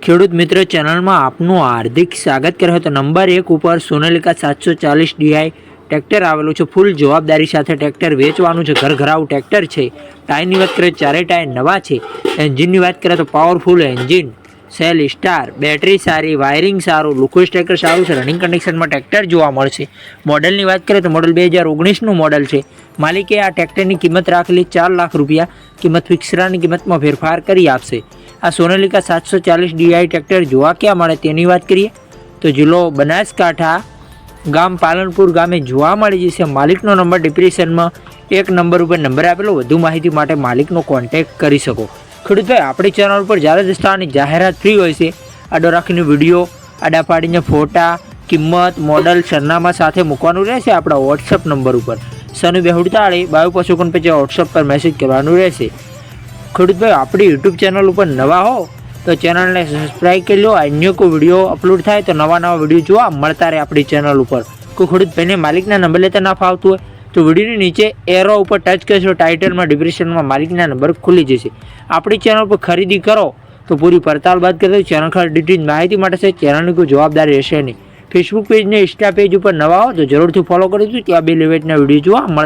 ખેડૂત મિત્ર ચેનલમાં આપનું હાર્દિક સ્વાગત કરે તો નંબર 1 ઉપર સોનાલિકા 740 ડીઆઈ ટ્રેક્ટર આવેલું છે। ફૂલ જવાબદારી સાથે ટ્રેક્ટર વેચવાનું છે। ઘરઘરાવું ટ્રેક્ટર છે। ટાયરની વાત કરીએ ચારે ટાયર નવા છે। એન્જિનની વાત કરીએ તો powerful engine, cell star, battery સારી, વાયરિંગ સારું, લુકોસ ટ્રેક્ટર સારું છે। રનિંગ કન્ડિશનમાં ટ્રેક્ટર જોવા મળશે। મોડલની વાત કરીએ તો મોડલ 2019નું મોડલ છે। માલિકે આ ટ્રેક્ટરની કિંમત રાખેલી 4 લાખ રૂપિયા। કિંમત ફિક્સરાની કિંમતમાં ફેરફાર કરી આપશે। આ સોનાલિકા 740 ડીઆઈ ટ્રેક્ટર જોવા ક્યાં મળે તેની વાત કરીએ તો જિલ્લો બનાસકાંઠા, ગામ પાલનપુર ગામે જોવા મળી જશે। માલિકનો નંબર ડિસ્ક્રિપ્શનમાં એક નંબર ઉપર નંબર આપેલો, વધુ માહિતી માટે માલિકનો કોન્ટેક્ટ કરી શકો। ખેડૂતભાઈ, આપણી ચેનલ ઉપર જ્યારે દસ્તાની જાહેરાત ફ્રી હોય છે, આડો રાખીને વિડીયો, આડા પાડીને ફોટા, કિંમત, મોડલ, સરનામા સાથે મૂકવાનું રહેશે આપણા વોટ્સઅપ નંબર ઉપર 9248 2255 વોટ્સઅપ પર મેસેજ કરવાનું રહેશે। ખેડૂતભાઈ, આપણી યુટ્યુબ ચેનલ ઉપર નવા હો તો ચેનલને સબસ્ક્રાઈબ કરી લો। અન્ય કોઈ વિડીયો અપલોડ થાય તો નવા વિડીયો જોવા મળતા રહે આપણી ચેનલ ઉપર। કોઈ ખેડૂતભાઈને માલિકના નંબર લેતા ના ફાવતું હોય તો વિડીયોની નીચે એરો ઉપર ટચ કરશો, ટાઇટલમાં ડિસ્ક્રિપ્શનમાં માલિકના નંબર ખુલી જશે। આપણી ચેનલ પર ખરીદી કરો તો પૂરી પડતાલ બાદ કરજો। ચેનલ ખાલી ડિટેલ માહિતી માટે છે, ચેનલની કોઈ જવાબદારી રહેશે નહીં। ફેસબુક પેજ ને ઇન્સ્ટા પેજ ઉપર નવા હો તો જરૂરથી ફોલો કરી દો, ત્યાં બે લેવેટના વિડીયો જોવા મળતા।